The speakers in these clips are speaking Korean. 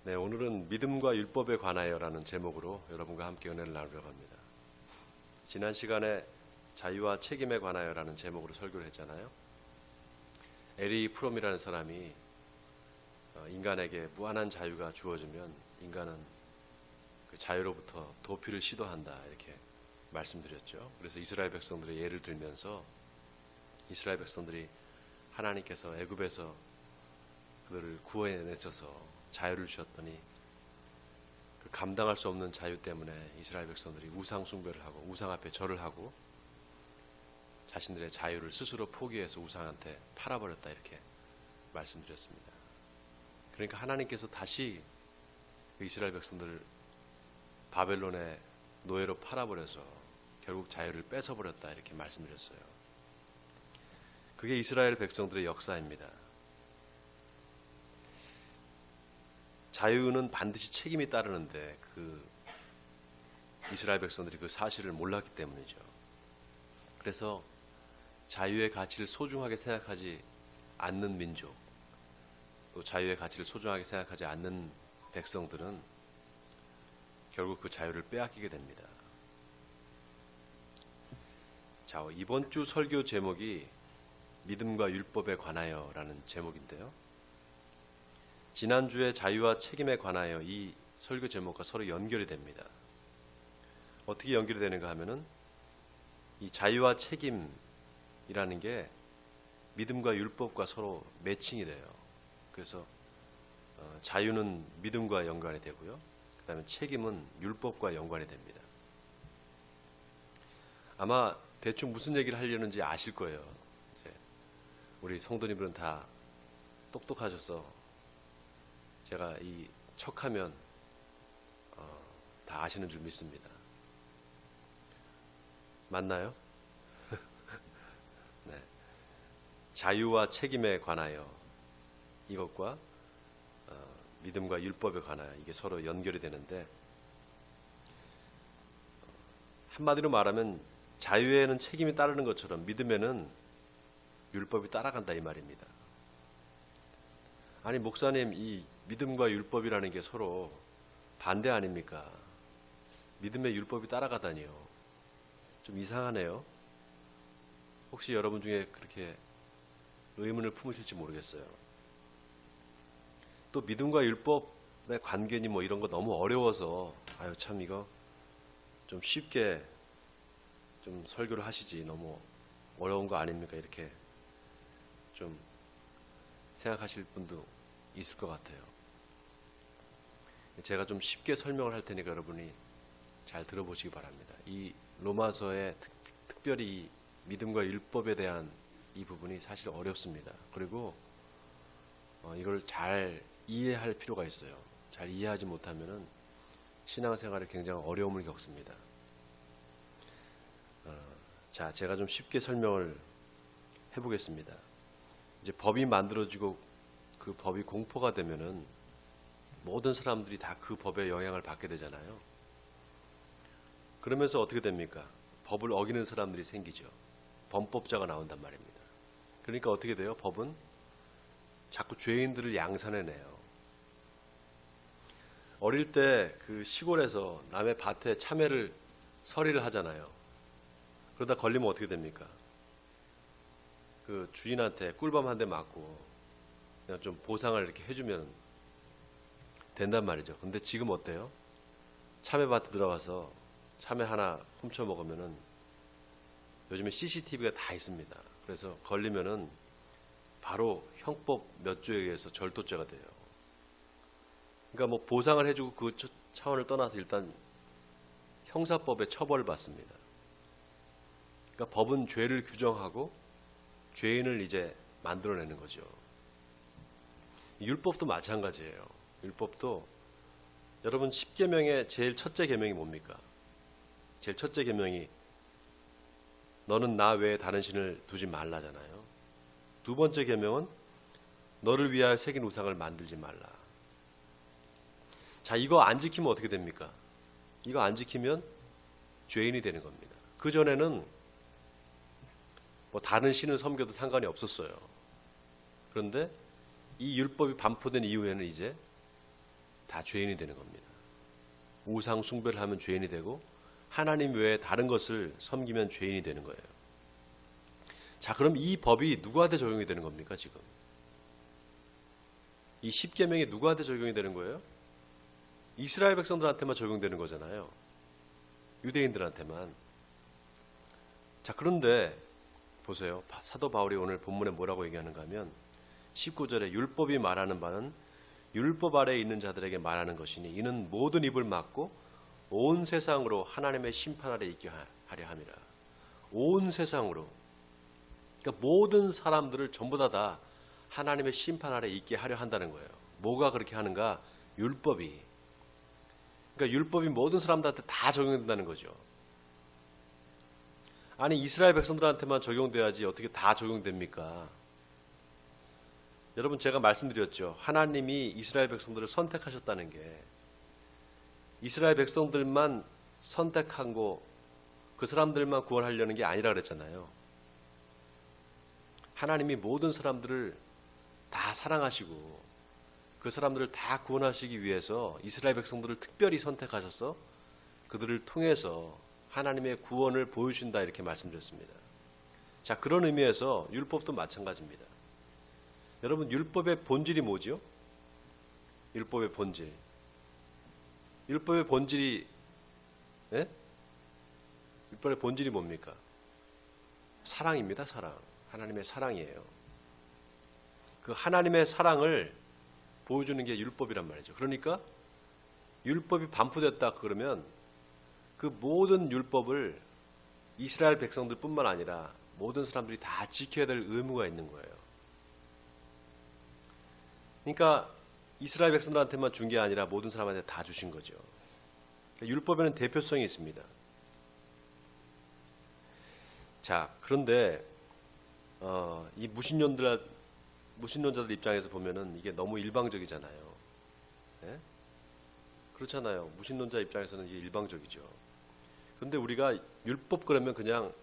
네, 오늘은 믿음과 율법에 관하여라는 제목으로 여러분과 함께 은혜를 나누려고 합니다. 지난 시간에 자유와 책임에 관하여라는 제목으로 설교를 했잖아요. 에리 프롬이라는 사람이 인간에게 무한한 자유가 주어지면 인간은 그 자유로부터 도피를 시도한다, 이렇게 말씀드렸죠. 그래서 이스라엘 백성들의 예를 들면서 이스라엘 백성들이 하나님께서 애굽에서 그들을 구해내셔서 자유를 주셨더니 그 감당할 수 없는 자유 때문에 이스라엘 백성들이 우상 숭배를 하고 우상 앞에 절을 하고 자신들의 자유를 스스로 포기해서 우상한테 팔아버렸다, 이렇게 말씀드렸습니다. 그러니까 하나님께서 다시 그 이스라엘 백성들을 바벨론의 노예로 팔아버려서 결국 자유를 뺏어버렸다, 이렇게 말씀드렸어요. 그게 이스라엘 백성들의 역사입니다. 자유는 반드시 책임이 따르는데 그 이스라엘 백성들이 그 사실을 몰랐기 때문이죠. 그래서 자유의 가치를 소중하게 생각하지 않는 민족, 또 자유의 가치를 소중하게 생각하지 않는 백성들은 결국 그 자유를 빼앗기게 됩니다. 자, 이번 주 설교 제목이 믿음과 율법에 관하여라는 제목인데요. 지난주에 자유와 책임에 관하여 이 설교 제목과 서로 연결이 됩니다. 어떻게 연결이 되는가 하면은 이 자유와 책임이라는 게 믿음과 율법과 서로 매칭이 돼요. 그래서 자유는 믿음과 연관이 되고요. 그 다음에 책임은 율법과 연관이 됩니다. 아마 대충 무슨 얘기를 하려는지 아실 거예요. 이제 우리 성도님들은 다 똑똑하셔서 제가 이 척하면 다 아시는 줄 믿습니다. 맞나요? 네. 자유와 책임에 관하여 이것과 믿음과 율법에 관하여 이게 서로 연결이 되는데, 한마디로 말하면 자유에는 책임이 따르는 것처럼 믿음에는 율법이 따라간다, 이 말입니다. 아니, 목사님, 이 믿음과 율법이라는 게 서로 반대 아닙니까? 믿음의 율법이 따라가다니요. 좀 이상하네요. 혹시 여러분 중에 그렇게 의문을 품으실지 모르겠어요. 또 믿음과 율법의 관계니 뭐 이런 거 너무 어려워서 아유 참 이거 좀 쉽게 좀 설교를 하시지, 너무 어려운 거 아닙니까? 이렇게 좀 생각하실 분도 있을 것 같아요. 제가 좀 쉽게 설명을 할 테니까 여러분이 잘 들어보시기 바랍니다. 이 로마서에 특별히 믿음과 율법에 대한 이 부분이 사실 어렵습니다. 그리고 이걸 잘 이해할 필요가 있어요. 잘 이해하지 못하면은 신앙생활에 굉장히 어려움을 겪습니다. 자, 제가 좀 쉽게 설명을 해보겠습니다. 이제 법이 만들어지고 그 법이 공포가 되면은 모든 사람들이 다 그 법의 영향을 받게 되잖아요. 그러면서 어떻게 됩니까? 법을 어기는 사람들이 생기죠. 범법자가 나온단 말입니다. 그러니까 어떻게 돼요? 법은 자꾸 죄인들을 양산해내요. 어릴 때 그 시골에서 남의 밭에 참외를 서리를 하잖아요. 그러다 걸리면 어떻게 됩니까? 그 주인한테 꿀밤 한 대 맞고 그냥 좀 보상을 이렇게 해주면 된단 말이죠. 근데 지금 어때요? 참외밭에 들어가서 참외 하나 훔쳐 먹으면은 요즘에 CCTV가 다 있습니다. 그래서 걸리면은 바로 형법 몇 조에 의해서 절도죄가 돼요. 그러니까 뭐 보상을 해주고 그 차원을 떠나서 일단 형사법에 처벌을 받습니다. 그러니까 법은 죄를 규정하고 죄인을 이제 만들어내는 거죠. 율법도 마찬가지예요. 율법도 여러분 10계명의 제일 첫째 계명이 뭡니까? 제일 첫째 계명이 너는 나 외에 다른 신을 두지 말라잖아요. 두 번째 계명은 너를 위하여 새긴 우상을 만들지 말라. 자, 이거 안 지키면 어떻게 됩니까? 이거 안 지키면 죄인이 되는 겁니다. 그 전에는 뭐 다른 신을 섬겨도 상관이 없었어요. 그런데 이 율법이 반포된 이후에는 이제 다 죄인이 되는 겁니다. 우상 숭배를 하면 죄인이 되고 하나님 외에 다른 것을 섬기면 죄인이 되는 거예요. 자, 그럼 이 법이 누구한테 적용이 되는 겁니까, 지금? 이 10계명이 누구한테 적용이 되는 거예요? 이스라엘 백성들한테만 적용되는 거잖아요. 유대인들한테만. 자, 그런데 보세요. 사도 바울이 오늘 본문에 뭐라고 얘기하는가 하면 19절에 율법이 말하는 바는 율법 아래에 있는 자들에게 말하는 것이니 이는 모든 입을 막고 온 세상으로 하나님의 심판 아래 있게 하려 함이라. 온 세상으로. 그러니까 모든 사람들을 전부 다 하나님의 심판 아래 있게 하려 한다는 거예요. 뭐가 그렇게 하는가? 율법이. 그러니까 율법이 모든 사람들한테 다 적용된다는 거죠. 아니, 이스라엘 백성들한테만 적용돼야지 어떻게 다 적용됩니까? 여러분, 제가 말씀드렸죠. 하나님이 이스라엘 백성들을 선택하셨다는 게 이스라엘 백성들만 선택한 거, 그 사람들만 구원하려는 게 아니라 그랬잖아요. 하나님이 모든 사람들을 다 사랑하시고 그 사람들을 다 구원하시기 위해서 이스라엘 백성들을 특별히 선택하셔서 그들을 통해서 하나님의 구원을 보여주신다, 이렇게 말씀드렸습니다. 자, 그런 의미에서 율법도 마찬가지입니다. 여러분, 율법의 본질이 뭐죠? 율법의 본질. 율법의 본질이, 예? 율법의 본질이 뭡니까? 사랑입니다, 사랑. 하나님의 사랑이에요. 그 하나님의 사랑을 보여주는 게 율법이란 말이죠. 그러니까 율법이 반포됐다 그러면 그 모든 율법을 이스라엘 백성들뿐만 아니라 모든 사람들이 다 지켜야 될 의무가 있는 거예요. 그러니까 이스라엘 백성들한테만 준 게 아니라 모든 사람한테 다 주신 거죠. 그러니까 율법에는 대표성이 있습니다. 자, 그런데 이 무신론자들 입장에서 보면은 이게 너무 일방적이잖아요. 네? 그렇잖아요. 무신론자 입장에서는 이게 일방적이죠. 그런데 우리가 율법 그러면 그냥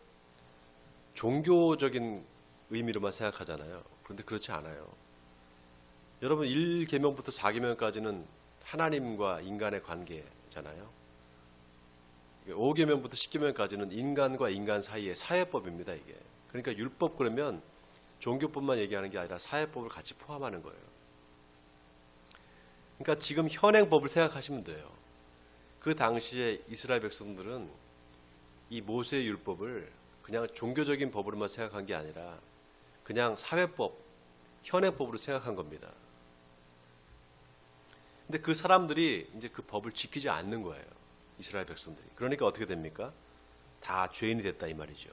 종교적인 의미로만 생각하잖아요. 그런데 그렇지 않아요. 여러분, 1계명부터 4계명까지는 하나님과 인간의 관계잖아요. 5계명부터 10계명까지는 인간과 인간 사이의 사회법입니다, 이게. 그러니까 율법 그러면 종교법만 얘기하는 게 아니라 사회법을 같이 포함하는 거예요. 그러니까 지금 현행법을 생각하시면 돼요. 그 당시에 이스라엘 백성들은 이 모세의 율법을 그냥 종교적인 법으로만 생각한 게 아니라 그냥 사회법, 현행법으로 생각한 겁니다. 근데 그 사람들이 이제 그 법을 지키지 않는 거예요. 이스라엘 백성들이. 그러니까 어떻게 됩니까? 다 죄인이 됐다, 이 말이죠.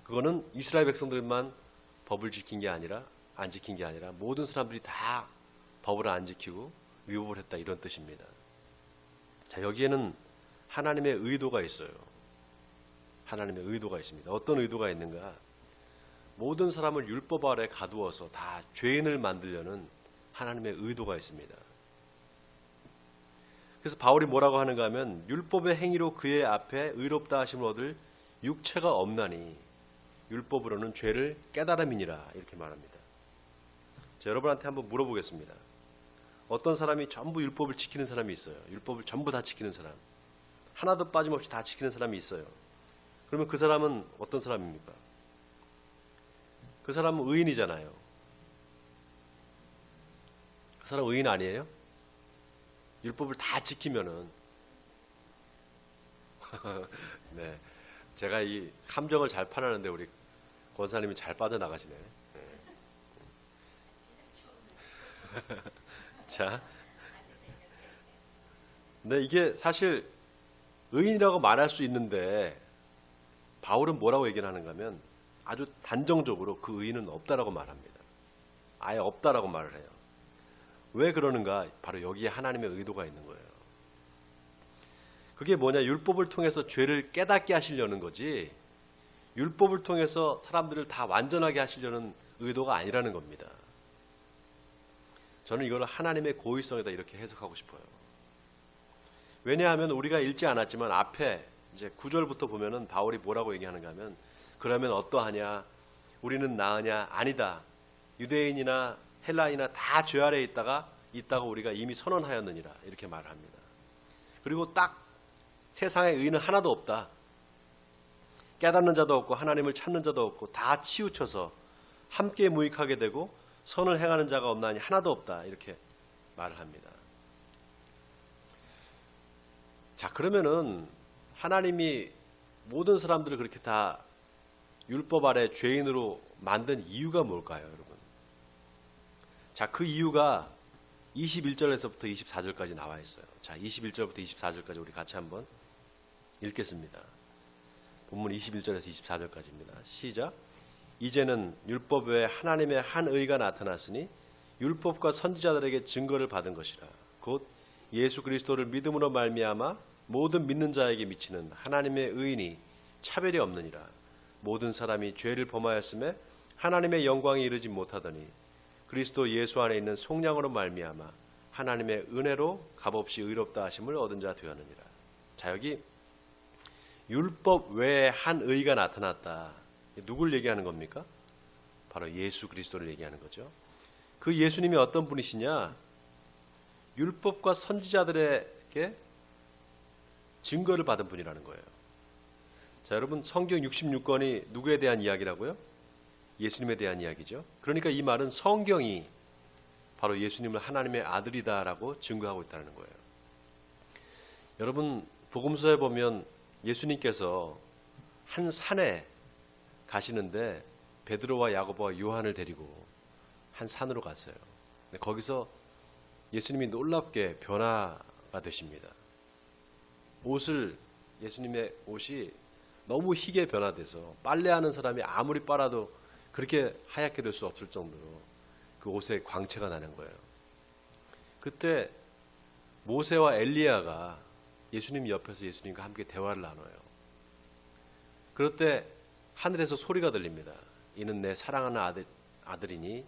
그거는 이스라엘 백성들만 법을 지킨 게 아니라, 안 지킨 게 아니라 모든 사람들이 다 법을 안 지키고 위법을 했다, 이런 뜻입니다. 자, 여기에는 하나님의 의도가 있어요. 하나님의 의도가 있습니다. 어떤 의도가 있는가? 모든 사람을 율법 아래 가두어서 다 죄인을 만들려는 하나님의 의도가 있습니다. 그래서 바울이 뭐라고 하는가 하면 율법의 행위로 그의 앞에 의롭다 하심을 얻을 육체가 없나니 율법으로는 죄를 깨달음이니라, 이렇게 말합니다. 자, 여러분한테 한번 물어보겠습니다. 어떤 사람이 전부 율법을 지키는 사람이 있어요. 율법을 전부 다 지키는 사람. 하나도 빠짐없이 다 지키는 사람이 있어요. 그러면 그 사람은 어떤 사람입니까? 그 사람은 의인이잖아요. 그 사람 의인 아니에요? 율법을 다 지키면은. 네, 제가 이 함정을 잘 파라는데 우리 권사님이 잘 빠져나가시네. 네. 자, 근데 이게 사실 의인이라고 말할 수 있는데 바울은 뭐라고 얘기를 하는가 하면 아주 단정적으로 그 의인은 없다라고 말합니다. 아예 없다라고 말을 해요. 왜 그러는가? 바로 여기에 하나님의 의도가 있는 거예요. 그게 뭐냐? 율법을 통해서 죄를 깨닫게 하시려는 거지, 율법을 통해서 사람들을 다 완전하게 하시려는 의도가 아니라는 겁니다. 저는 이걸 하나님의 고의성에다 이렇게 해석하고 싶어요. 왜냐하면 우리가 읽지 않았지만 앞에 이제 9절부터 보면은 바울이 뭐라고 얘기하는가 하면, 그러면 어떠하냐? 우리는 나으냐? 아니다. 유대인이나 헬라인이나 다 죄 아래에 있다가 있다고 우리가 이미 선언하였느니라 이렇게 말합니다. 그리고 딱 세상에 의인은 하나도 없다. 깨닫는 자도 없고 하나님을 찾는 자도 없고 다 치우쳐서 함께 무익하게 되고 선을 행하는 자가 없나니 하나도 없다 이렇게 말을 합니다. 자, 그러면은 하나님이 모든 사람들을 그렇게 다 율법 아래 죄인으로 만든 이유가 뭘까요, 여러분? 자, 그 이유가 21절에서부터 24절까지 나와 있어요. 자, 21절부터 24절까지 우리 같이 한번 읽겠습니다. 본문 21절에서 24절까지입니다. 시작. 이제는 율법 외에 하나님의 한 의가 나타났으니 율법과 선지자들에게 증거를 받은 것이라. 곧 예수 그리스도를 믿음으로 말미암아 모든 믿는 자에게 미치는 하나님의 의인이 차별이 없느니라. 모든 사람이 죄를 범하였음에 하나님의 영광에 이르지 못하더니 그리스도 예수 안에 있는 속량으로 말미암아 하나님의 은혜로 값없이 의롭다 하심을 얻은 자 되었느니라. 자, 여기 율법 외에 한 의가 나타났다. 누굴 얘기하는 겁니까? 바로 예수 그리스도를 얘기하는 거죠. 그 예수님이 어떤 분이시냐? 율법과 선지자들에게 증거를 받은 분이라는 거예요. 자, 여러분, 성경 66권이 누구에 대한 이야기라고요? 예수님에 대한 이야기죠. 그러니까 이 말은 성경이 바로 예수님을 하나님의 아들이다라고 증거하고 있다는 거예요. 여러분, 복음서에 보면 예수님께서 한 산에 가시는데 베드로와 야고보와 요한을 데리고 한 산으로 갔어요. 거기서 예수님이 놀랍게 변화가 되십니다. 예수님의 옷이 너무 희게 변화돼서 빨래하는 사람이 아무리 빨아도 그렇게 하얗게 될 수 없을 정도로 그 옷에 광채가 나는 거예요. 그때 모세와 엘리야가 예수님 옆에서 예수님과 함께 대화를 나눠요. 그럴 때 하늘에서 소리가 들립니다. 이는 내 사랑하는 아들이니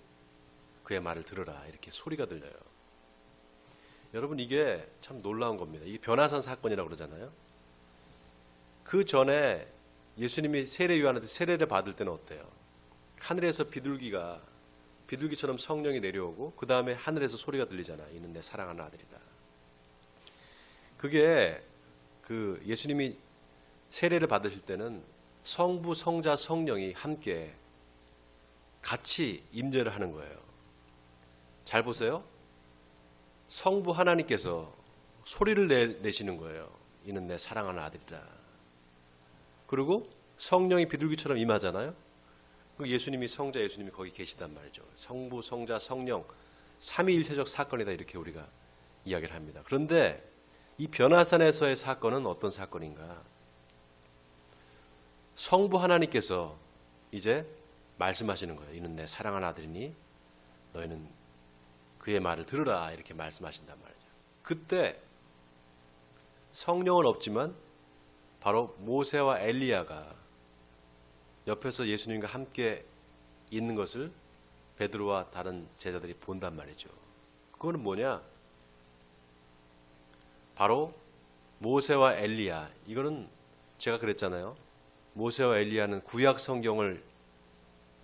그의 말을 들으라. 이렇게 소리가 들려요. 여러분, 이게 참 놀라운 겁니다. 이게 변화산 사건이라고 그러잖아요. 그 전에 예수님이 세례 요한한테 세례를 받을 때는 어때요? 하늘에서 비둘기처럼 성령이 내려오고 그 다음에 하늘에서 소리가 들리잖아. 이는 내 사랑하는 아들이다. 그게 그 예수님이 세례를 받으실 때는 성부, 성자, 성령이 함께 같이 임재를 하는 거예요. 잘 보세요. 성부 하나님께서 소리를 내시는 거예요. 이는 내 사랑하는 아들이다. 그리고 성령이 비둘기처럼 임하잖아요. 예수님이 성자 예수님이 거기 계시단 말이죠. 성부, 성자, 성령 삼위일체적 사건이다 이렇게 우리가 이야기를 합니다. 그런데 이 변화산에서의 사건은 어떤 사건인가? 성부 하나님께서 이제 말씀하시는 거예요. 이는 내 사랑하는 아들이니 너희는 그의 말을 들으라 이렇게 말씀하신단 말이죠. 그때 성령은 없지만 바로 모세와 엘리야가 옆에서 예수님과 함께 있는 것을 베드로와 다른 제자들이 본단 말이죠. 그거는 뭐냐? 바로 모세와 엘리야. 이거는 제가 그랬잖아요. 모세와 엘리야는 구약 성경을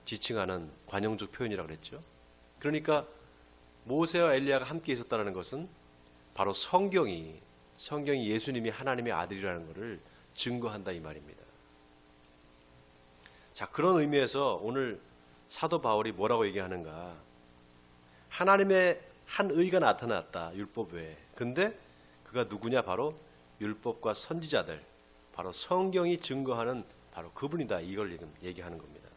지칭하는 관용적 표현이라고 그랬죠. 그러니까 모세와 엘리야가 함께 있었다는 것은 바로 성경이 예수님이 하나님의 아들이라는 것을 증거한다 이 말입니다. 자, 그런 의미에서 오늘 사도 바울이 뭐라고 얘기하는가? 하나님의 한 의가 나타났다. 율법 외에. 근데 그가 누구냐? 바로 율법과 선지자들, 바로 성경이 증거하는 바로 그분이다. 이걸 지금 얘기하는 겁니다.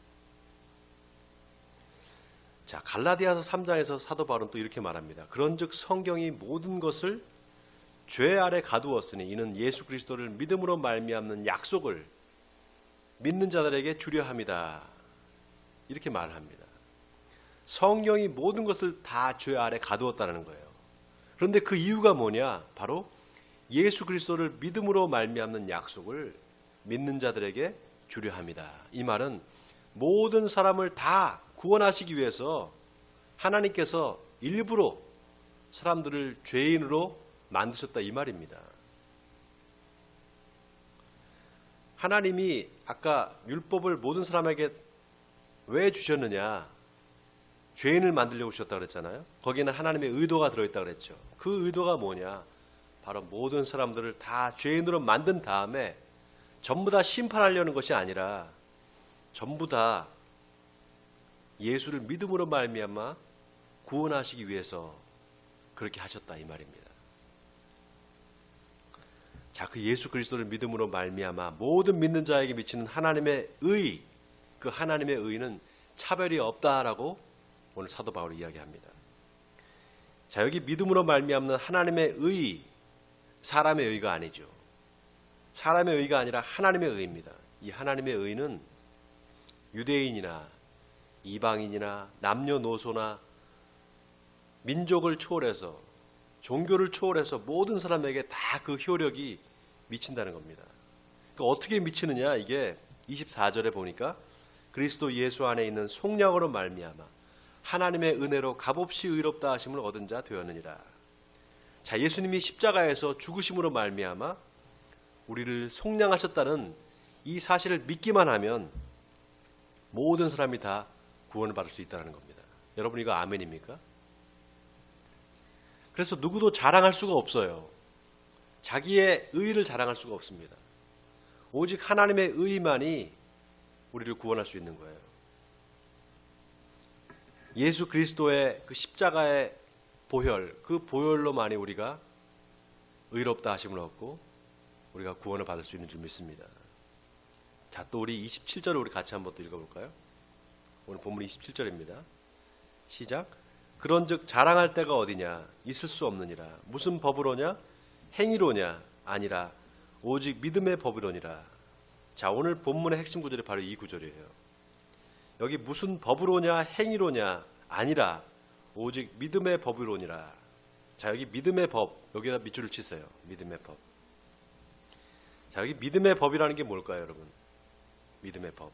자, 갈라디아서 3장에서 사도 바울은 또 이렇게 말합니다. 그런즉 성경이 모든 것을 죄 아래 가두었으니 이는 예수 그리스도를 믿음으로 말미암는 약속을 믿는 자들에게 주려 함이다. 이렇게 말을 합니다. 성경이 모든 것을 다 죄 아래 가두었다는 거예요. 그런데 그 이유가 뭐냐? 바로 예수 그리스도를 믿음으로 말미암는 약속을 믿는 자들에게 주려 함이다. 이 말은 모든 사람을 다 구원하시기 위해서 하나님께서 일부러 사람들을 죄인으로 만드셨다 이 말입니다. 하나님이 아까 율법을 모든 사람에게 왜 주셨느냐? 죄인을 만들려고 오셨다 그랬잖아요. 거기에는 하나님의 의도가 들어있다 그랬죠. 그 의도가 뭐냐? 바로 모든 사람들을 다 죄인으로 만든 다음에 전부 다 심판하려는 것이 아니라 전부 다 예수를 믿음으로 말미암아 구원하시기 위해서 그렇게 하셨다 이 말입니다. 자, 그 예수 그리스도를 믿음으로 말미암아 모든 믿는 자에게 미치는 하나님의 의, 그 하나님의 의는 차별이 없다라고 오늘 사도 바울이 이야기합니다. 자, 여기 믿음으로 말미암는 하나님의 의, 사람의 의가 아니죠. 사람의 의가 아니라 하나님의 의입니다. 이 하나님의 의는 유대인이나 이방인이나 남녀노소나 민족을 초월해서 종교를 초월해서 모든 사람에게 다 그 효력이 미친다는 겁니다. 그러니까 어떻게 미치느냐? 이게 24절에 보니까 그리스도 예수 안에 있는 속량으로 말미암아 하나님의 은혜로 값없이 의롭다 하심을 얻은 자 되었느니라. 자, 예수님이 십자가에서 죽으심으로 말미암아 우리를 속량하셨다는 이 사실을 믿기만 하면 모든 사람이 다 구원을 받을 수 있다는 겁니다. 여러분 이거 아멘입니까? 그래서 누구도 자랑할 수가 없어요. 자기의 의를 자랑할 수가 없습니다. 오직 하나님의 의만이 우리를 구원할 수 있는 거예요. 예수 그리스도의 그 십자가의 보혈, 그 보혈로만이 우리가 의롭다 하심을 얻고 우리가 구원을 받을 수 있는 줄 믿습니다. 자, 또 우리 27절을 우리 같이 한번 또 읽어볼까요? 오늘 본문 27절입니다. 시작. 그런즉 자랑할 데가 어디냐? 있을 수 없느니라. 무슨 법으로냐? 행위로냐? 아니라 오직 믿음의 법이로니라. 자, 오늘 본문의 핵심 구절이 바로 이 구절이에요. 여기 무슨 법으로냐? 행위로냐? 아니라 오직 믿음의 법이로니라. 자, 여기 믿음의 법, 여기다 밑줄을 치세요. 믿음의 법. 자, 여기 믿음의 법이라는 게 뭘까요, 여러분? 믿음의 법.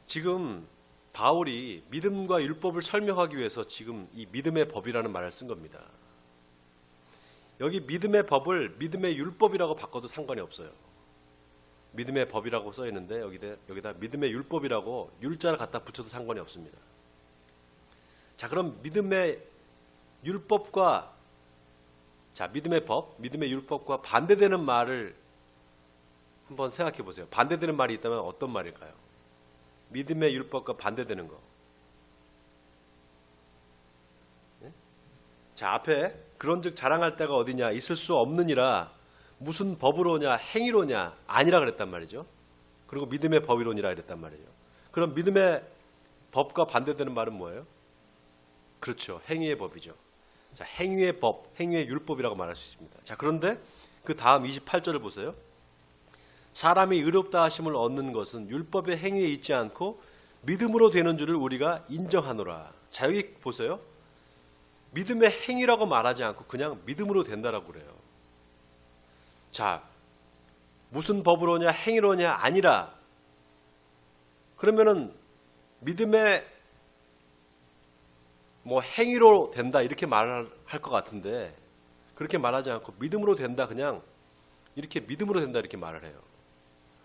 지금 바울이 믿음과 율법을 설명하기 위해서 지금 이 믿음의 법이라는 말을 쓴 겁니다. 여기 믿음의 법을 믿음의 율법이라고 바꿔도 상관이 없어요. 믿음의 법이라고 써 있는데 여기다 믿음의 율법이라고 율자를 갖다 붙여도 상관이 없습니다. 자, 그럼 믿음의 율법과 믿음의 법, 믿음의 율법과 반대되는 말을 한번 생각해 보세요. 반대되는 말이 있다면 어떤 말일까요? 믿음의 율법과 반대되는 거. 네? 자, 앞에 그런즉 자랑할 데가 어디냐? 있을 수 없느니라. 무슨 법으로냐? 행위로냐? 아니라 그랬단 말이죠. 그리고 믿음의 법이로니라 그랬단 말이에요. 그럼 믿음의 법과 반대되는 말은 뭐예요? 그렇죠. 행위의 법이죠. 자, 행위의 법, 행위의 율법이라고 말할 수 있습니다. 자, 그런데 그 다음 28절을 보세요. 사람이 의롭다 하심을 얻는 것은 율법의 행위에 있지 않고 믿음으로 되는 줄을 우리가 인정하노라. 자, 여기 보세요. 믿음의 행위라고 말하지 않고 그냥 믿음으로 된다라고 그래요. 자, 무슨 법으로냐, 행위로냐 아니라. 그러면은 믿음의 행위로 된다 이렇게 말할 것 같은데 그렇게 말하지 않고 믿음으로 된다, 그냥 이렇게 믿음으로 된다 이렇게 말을 해요.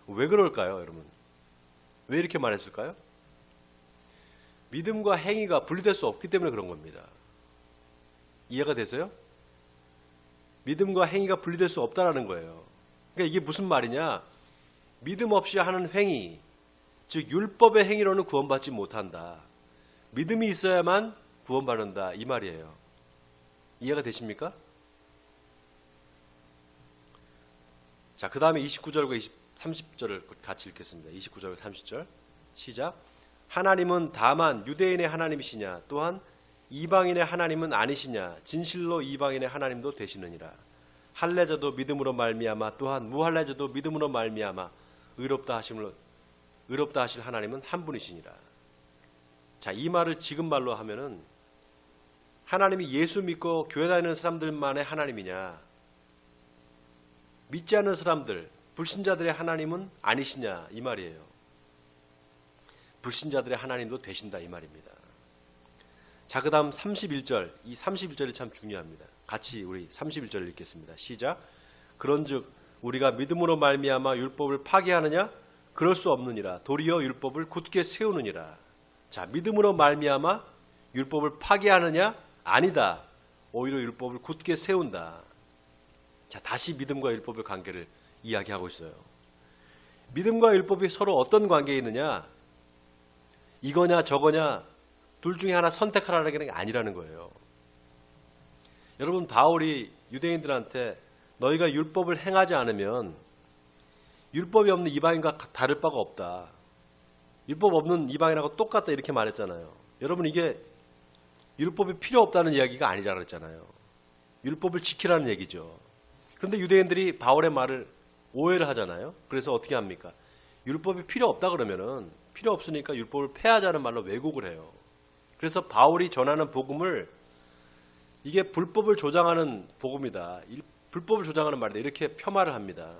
왜 그럴까요, 여러분? 왜 이렇게 말했을까요? 믿음과 행위가 분리될 수 없기 때문에 그런 겁니다. 이해가 되세요? 믿음과 행위가 분리될 수 없다라는 거예요. 그러니까 이게 무슨 말이냐? 믿음 없이 하는 행위, 즉 율법의 행위로는 구원받지 못한다. 믿음이 있어야만 구원받는다 이 말이에요. 이해가 되십니까? 자, 그 다음에 29절과 30절을 같이 읽겠습니다. 29절과 30절 시작. 하나님은 다만 유대인의 하나님이시냐? 또한 이방인의 하나님은 아니시냐? 진실로 이방인의 하나님도 되시느니라. 할례자도 믿음으로 말미암아 또한 무할례자도 믿음으로 말미암아 의롭다 하실 하나님은 한 분이시니라. 자, 이 말을 지금 말로 하면은 하나님이 예수 믿고 교회 다니는 사람들만의 하나님이냐? 믿지 않는 사람들, 불신자들의 하나님은 아니시냐? 이 말이에요. 불신자들의 하나님도 되신다 이 말입니다. 자, 그 다음 31절, 이 31절이 참 중요합니다. 같이 우리 31절을 읽겠습니다. 시작. 그런즉 우리가 믿음으로 말미암아 율법을 파기하느냐? 그럴 수 없느니라. 도리어 율법을 굳게 세우느니라. 자, 믿음으로 말미암아 율법을 파기하느냐? 아니다. 오히려 율법을 굳게 세운다. 자, 다시 믿음과 율법의 관계를 이야기하고 있어요. 믿음과 율법이 서로 어떤 관계에 있느냐? 이거냐 저거냐 둘 중에 하나 선택하라는 게 아니라는 거예요. 여러분, 바울이 유대인들한테 너희가 율법을 행하지 않으면 율법이 없는 이방인과 다를 바가 없다. 율법 없는 이방인하고 똑같다 이렇게 말했잖아요. 여러분, 이게 율법이 필요 없다는 이야기가 아니라 그랬잖아요. 율법을 지키라는 얘기죠. 그런데 유대인들이 바울의 말을 오해를 하잖아요. 그래서 어떻게 합니까? 율법이 필요 없다 그러면은 필요 없으니까 율법을 폐하자는 말로 왜곡을 해요. 그래서 바울이 전하는 복음을 이게 불법을 조장하는 복음이다. 불법을 조장하는 말이다. 이렇게 폄하를 합니다.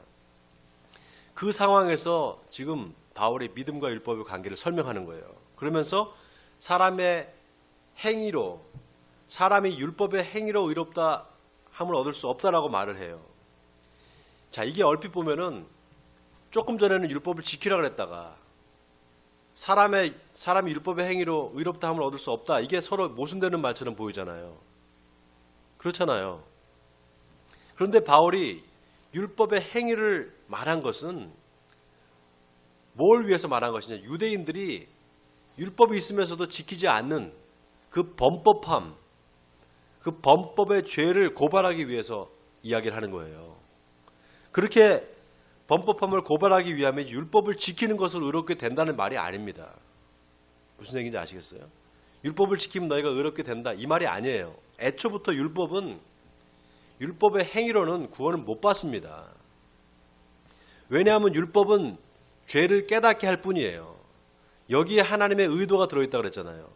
그 상황에서 지금 바울이 믿음과 율법의 관계를 설명하는 거예요. 그러면서 사람의 행위로, 사람이 율법의 행위로 의롭다 함을 얻을 수 없다라고 말을 해요. 자, 이게 얼핏 보면은 조금 전에는 율법을 지키라 그랬다가 사람이 율법의 행위로 의롭다 함을 얻을 수 없다. 이게 서로 모순되는 말처럼 보이잖아요. 그렇잖아요. 그런데 바울이 율법의 행위를 말한 것은 뭘 위해서 말한 것이냐? 유대인들이 율법이 있으면서도 지키지 않는 그 범법함, 그 범법의 죄를 고발하기 위해서 이야기를 하는 거예요. 그렇게 범법함을 고발하기 위하면 율법을 지키는 것을 의롭게 된다는 말이 아닙니다. 무슨 얘기인지 아시겠어요? 율법을 지키면 너희가 의롭게 된다 이 말이 아니에요. 애초부터 율법의 행위로는 구원을 못 받습니다. 왜냐하면 율법은 죄를 깨닫게 할 뿐이에요. 여기에 하나님의 의도가 들어있다고 그랬잖아요.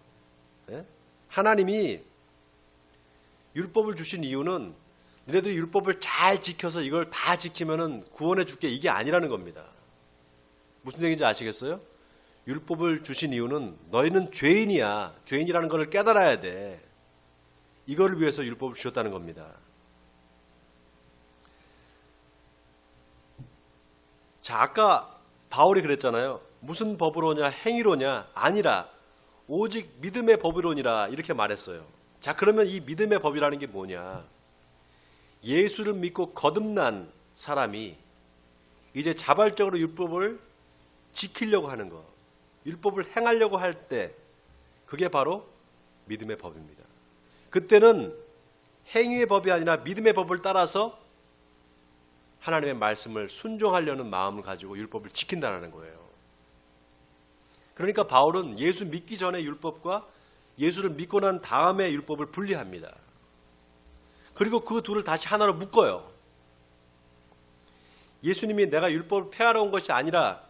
네? 하나님이 율법을 주신 이유는 너희들이 율법을 잘 지켜서 이걸 다 지키면은 구원해 줄게 이게 아니라는 겁니다. 무슨 얘기인지 아시겠어요? 율법을 주신 이유는 너희는 죄인이야. 죄인이라는 것을 깨달아야 돼. 이거를 위해서 율법을 주셨다는 겁니다. 자, 아까 바울이 그랬잖아요. 무슨 법으로냐? 행위로냐? 아니라 오직 믿음의 법이로니라 이렇게 말했어요. 자, 그러면 이 믿음의 법이라는 게 뭐냐? 예수를 믿고 거듭난 사람이 이제 자발적으로 율법을 지키려고 하는 것, 율법을 행하려고 할 때 그게 바로 믿음의 법입니다. 그때는 행위의 법이 아니라 믿음의 법을 따라서 하나님의 말씀을 순종하려는 마음을 가지고 율법을 지킨다는 거예요. 그러니까 바울은 예수 믿기 전의 율법과 예수를 믿고 난 다음의 율법을 분리합니다. 그리고 그 둘을 다시 하나로 묶어요. 예수님이 내가 율법을 폐하러 온 것이 아니라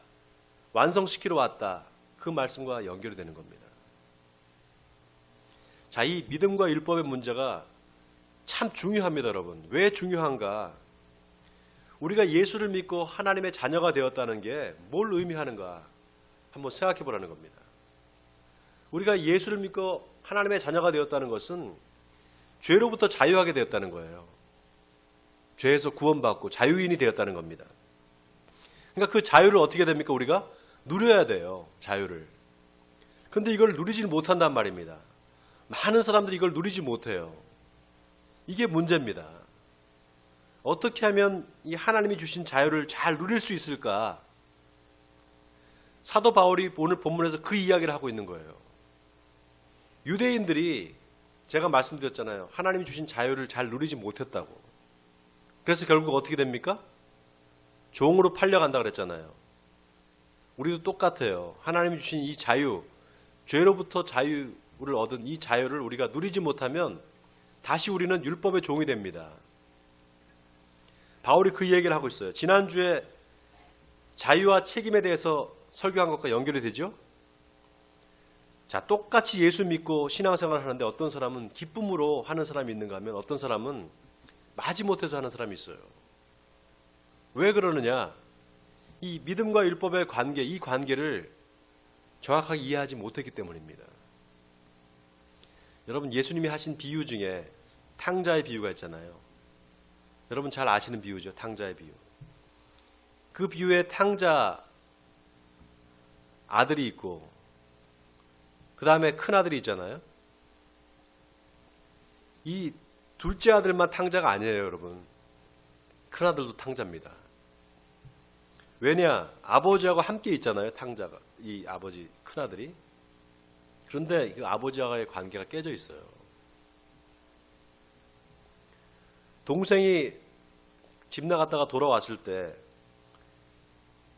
완성시키러 왔다. 그 말씀과 연결이 되는 겁니다. 자, 이 믿음과 율법의 문제가 참 중요합니다, 여러분. 왜 중요한가? 우리가 예수를 믿고 하나님의 자녀가 되었다는 게 뭘 의미하는가? 한번 생각해 보라는 겁니다. 우리가 예수를 믿고 하나님의 자녀가 되었다는 것은 죄로부터 자유하게 되었다는 거예요. 죄에서 구원받고 자유인이 되었다는 겁니다. 그러니까 그 자유를 어떻게 됩니까? 우리가 누려야 돼요. 자유를. 그런데 이걸 누리지 못한단 말입니다. 많은 사람들이 이걸 누리지 못해요. 이게 문제입니다. 어떻게 하면 이 하나님이 주신 자유를 잘 누릴 수 있을까? 사도 바울이 오늘 본문에서 그 이야기를 하고 있는 거예요. 유대인들이 제가 말씀드렸잖아요. 하나님이 주신 자유를 잘 누리지 못했다고. 그래서 결국 어떻게 됩니까? 종으로 팔려간다 그랬잖아요. 우리도 똑같아요. 하나님이 주신 이 자유, 죄로부터 자유를 얻은 이 자유를 우리가 누리지 못하면 다시 우리는 율법의 종이 됩니다. 바울이 그 얘기를 하고 있어요. 지난주에 자유와 책임에 대해서 설교한 것과 연결이 되죠? 자, 똑같이 예수 믿고 신앙생활을 하는데 어떤 사람은 기쁨으로 하는 사람이 있는가 하면 어떤 사람은 마지못해서 하는 사람이 있어요. 왜 그러느냐? 이 믿음과 율법의 관계, 이 관계를 정확하게 이해하지 못했기 때문입니다. 여러분, 예수님이 하신 비유 중에 탕자의 비유가 있잖아요. 여러분 잘 아시는 비유죠. 탕자의 비유. 그 비유에 탕자 아들이 있고 그 다음에 큰 아들이 있잖아요. 이 둘째 아들만 탕자가 아니에요, 여러분. 큰 아들도 탕자입니다. 왜냐? 아버지하고 함께 있잖아요, 탕자가. 이 아버지, 큰 아들이. 그런데 그 아버지와의 관계가 깨져 있어요. 동생이 집 나갔다가 돌아왔을 때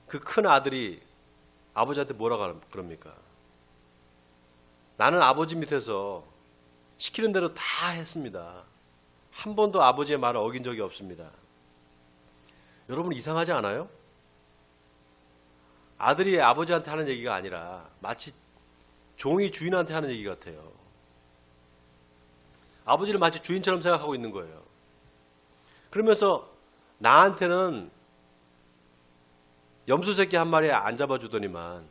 그 큰 아들이 아버지한테 뭐라고 그럽니까? 나는 아버지 밑에서 시키는 대로 다 했습니다. 한 번도 아버지의 말을 어긴 적이 없습니다. 여러분 이상하지 않아요? 아들이 아버지한테 하는 얘기가 아니라 마치 종이 주인한테 하는 얘기 같아요. 아버지를 마치 주인처럼 생각하고 있는 거예요. 그러면서 나한테는 염소 새끼 한 마리 안 잡아주더니만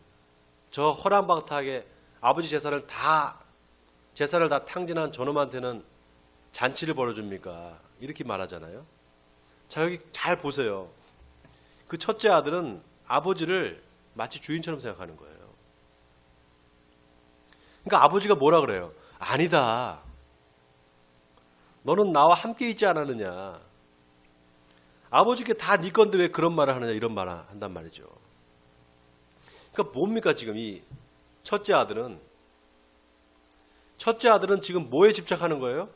저 허랑방탕하게 아버지 재산을 다 탕진한 저놈한테는 잔치를 벌어줍니까? 이렇게 말하잖아요. 자, 여기 잘 보세요. 그 첫째 아들은 아버지를 마치 주인처럼 생각하는 거예요. 그러니까 아버지가 뭐라 그래요? 아니다. 너는 나와 함께 있지 않았느냐. 아버지께 다 네 건데 왜 그런 말을 하느냐, 이런 말을 한단 말이죠. 그러니까 뭡니까 지금 이 첫째 아들은 지금 뭐에 집착하는 거예요?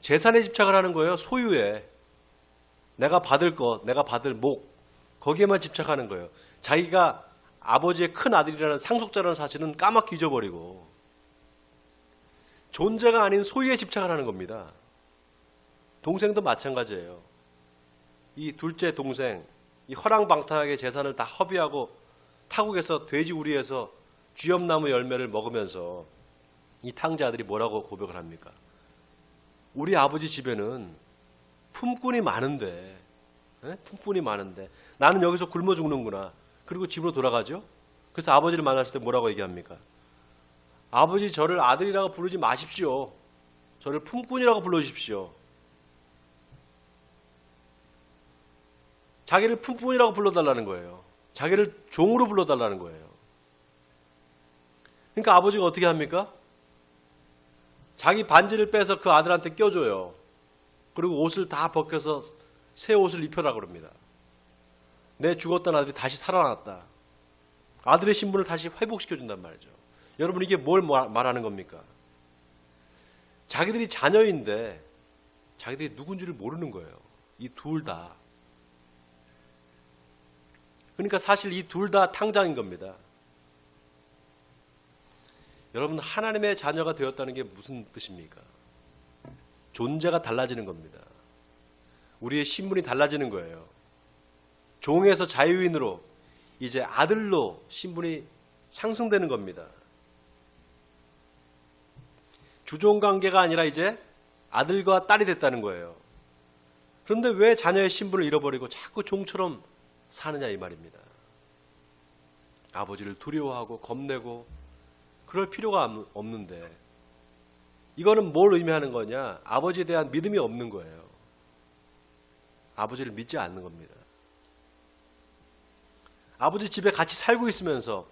재산에 집착을 하는 거예요. 소유에. 내가 받을 것, 내가 받을 목, 거기에만 집착하는 거예요. 자기가 아버지의 큰 아들이라는 상속자라는 사실은 까맣게 잊어버리고 존재가 아닌 소유에 집착을 하는 겁니다. 동생도 마찬가지예요. 이 둘째 동생, 이 허랑방탕하게 재산을 다 허비하고 타국에서 돼지 우리에서 쥐엄나무 열매를 먹으면서 이 탕자들이 뭐라고 고백을 합니까? 우리 아버지 집에는 품꾼이 많은데, 품꾼이 많은데 나는 여기서 굶어 죽는구나. 그리고 집으로 돌아가죠. 그래서 아버지를 만났을 때 뭐라고 얘기합니까? 아버지 저를 아들이라고 부르지 마십시오. 저를 품꾼이라고 불러주십시오. 자기를 품꾼이라고 불러달라는 거예요. 자기를 종으로 불러달라는 거예요. 그러니까 아버지가 어떻게 합니까? 자기 반지를 빼서 그 아들한테 껴줘요. 그리고 옷을 다 벗겨서 새 옷을 입혀라 그럽니다. 내 죽었던 아들이 다시 살아났다. 아들의 신분을 다시 회복시켜준단 말이죠. 여러분 이게 뭘 말하는 겁니까? 자기들이 자녀인데 자기들이 누군지를 모르는 거예요. 이 둘 다. 그러니까 사실 이 둘 다 탕자인 겁니다. 여러분 하나님의 자녀가 되었다는 게 무슨 뜻입니까? 존재가 달라지는 겁니다. 우리의 신분이 달라지는 거예요. 종에서 자유인으로 이제 아들로 신분이 상승되는 겁니다. 주종 관계가 아니라 이제 아들과 딸이 됐다는 거예요. 그런데 왜 자녀의 신분을 잃어버리고 자꾸 종처럼 사느냐 이 말입니다. 아버지를 두려워하고 겁내고 그럴 필요가 없는데 이거는 뭘 의미하는 거냐? 아버지에 대한 믿음이 없는 거예요. 아버지를 믿지 않는 겁니다. 아버지 집에 같이 살고 있으면서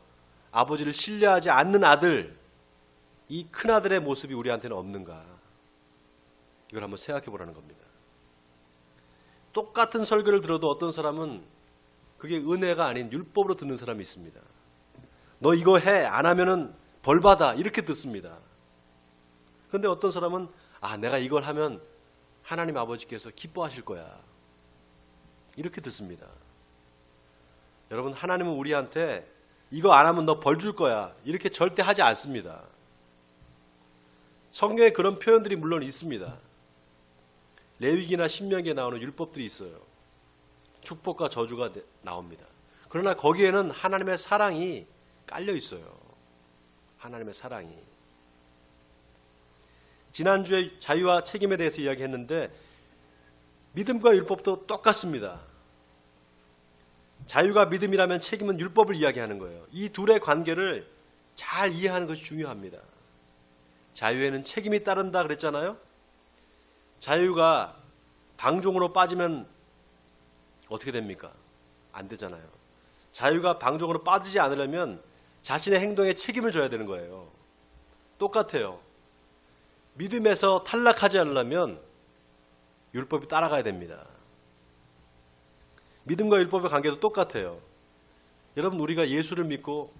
아버지를 신뢰하지 않는 아들, 이 큰아들의 모습이 우리한테는 없는가? 이걸 한번 생각해 보라는 겁니다. 똑같은 설교를 들어도 어떤 사람은 그게 은혜가 아닌 율법으로 듣는 사람이 있습니다. 너 이거 해, 안 하면은 벌 받아, 이렇게 듣습니다. 그런데 어떤 사람은 내가 이걸 하면 하나님 아버지께서 기뻐하실 거야, 이렇게 듣습니다. 여러분 하나님은 우리한테 이거 안 하면 너 벌 줄 거야, 이렇게 절대 하지 않습니다. 성경에 그런 표현들이 물론 있습니다. 레위기나 신명기에 나오는 율법들이 있어요. 축복과 저주가 나옵니다. 그러나 거기에는 하나님의 사랑이 깔려 있어요. 하나님의 사랑이. 지난주에 자유와 책임에 대해서 이야기했는데 믿음과 율법도 똑같습니다. 자유가 믿음이라면 책임은 율법을 이야기하는 거예요. 이 둘의 관계를 잘 이해하는 것이 중요합니다. 자유에는 책임이 따른다 그랬잖아요. 자유가 방종으로 빠지면 어떻게 됩니까? 안 되잖아요. 자유가 방종으로 빠지지 않으려면 자신의 행동에 책임을 져야 되는 거예요. 똑같아요. 믿음에서 탈락하지 않으려면 율법이 따라가야 됩니다. 믿음과 율법의 관계도 똑같아요. 여러분, 우리가 예수를 믿고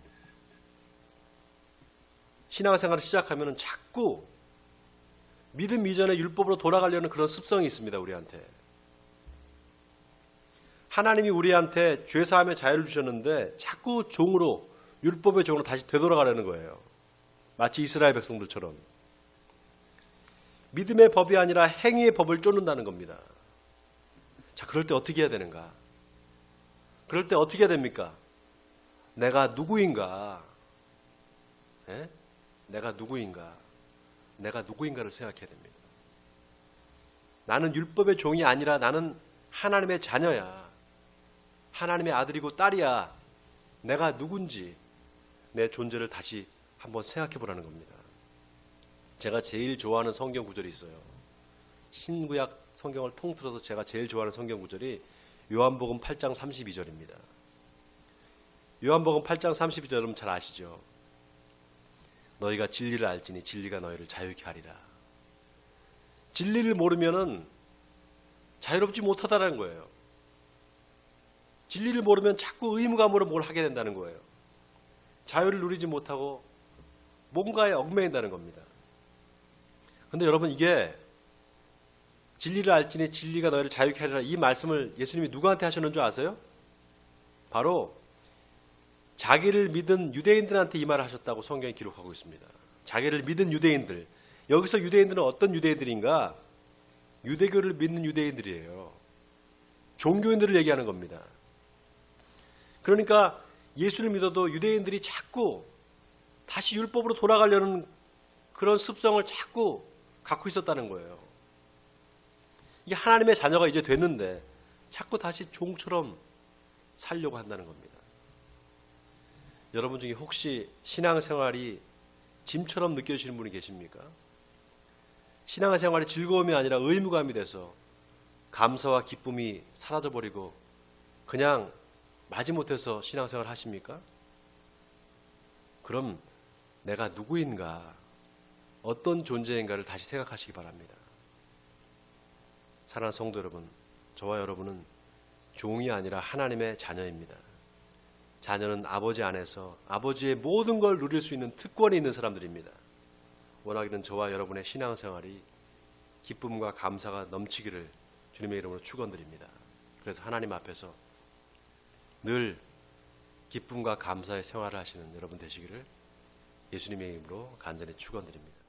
신앙생활을 시작하면 자꾸 믿음 이전에 율법으로 돌아가려는 그런 습성이 있습니다. 우리한테. 하나님이 우리한테 죄사함의 자유를 주셨는데 자꾸 종으로, 율법의 종으로 다시 되돌아가려는 거예요. 마치 이스라엘 백성들처럼. 믿음의 법이 아니라 행위의 법을 쫓는다는 겁니다. 자, 그럴 때 어떻게 해야 되는가? 그럴 때 어떻게 해야 됩니까? 내가 누구인가? 예? 내가 누구인가? 내가 누구인가를 생각해야 됩니다. 나는 율법의 종이 아니라 나는 하나님의 자녀야. 하나님의 아들이고 딸이야. 내가 누군지 내 존재를 다시 한번 생각해 보라는 겁니다. 제가 제일 좋아하는 성경 구절이 있어요. 신구약 성경을 통틀어서 제가 제일 좋아하는 성경 구절이 요한복음 8장 32절입니다. 요한복음 8장 32절 여러분 잘 아시죠? 너희가 진리를 알지니 진리가 너희를 자유케 하리라. 진리를 모르면은 자유롭지 못하다는 거예요. 진리를 모르면 자꾸 의무감으로 뭘 하게 된다는 거예요. 자유를 누리지 못하고 뭔가에 얽매인다는 겁니다. 그런데 여러분, 이게 진리를 알지니 진리가 너희를 자유케 하리라, 이 말씀을 예수님이 누구한테 하셨는 줄 아세요? 바로 자기를 믿은 유대인들한테 이 말을 하셨다고 성경이 기록하고 있습니다. 자기를 믿은 유대인들. 여기서 유대인들은 어떤 유대인들인가? 유대교를 믿는 유대인들이에요. 종교인들을 얘기하는 겁니다. 그러니까 예수를 믿어도 유대인들이 자꾸 다시 율법으로 돌아가려는 그런 습성을 자꾸 갖고 있었다는 거예요. 이게 하나님의 자녀가 이제 됐는데 자꾸 다시 종처럼 살려고 한다는 겁니다. 여러분 중에 혹시 신앙생활이 짐처럼 느껴지시는 분이 계십니까? 신앙생활이 즐거움이 아니라 의무감이 돼서 감사와 기쁨이 사라져버리고 그냥 마지못해서 신앙생활을 하십니까? 그럼 내가 누구인가, 어떤 존재인가를 다시 생각하시기 바랍니다. 사랑하는 성도 여러분, 저와 여러분은 종이 아니라 하나님의 자녀입니다. 자녀는 아버지 안에서 아버지의 모든 걸 누릴 수 있는 특권이 있는 사람들입니다. 원하기는 저와 여러분의 신앙생활이 기쁨과 감사가 넘치기를 주님의 이름으로 축원드립니다. 그래서 하나님 앞에서 늘 기쁨과 감사의 생활을 하시는 여러분 되시기를 예수님의 이름으로 간절히 축원드립니다.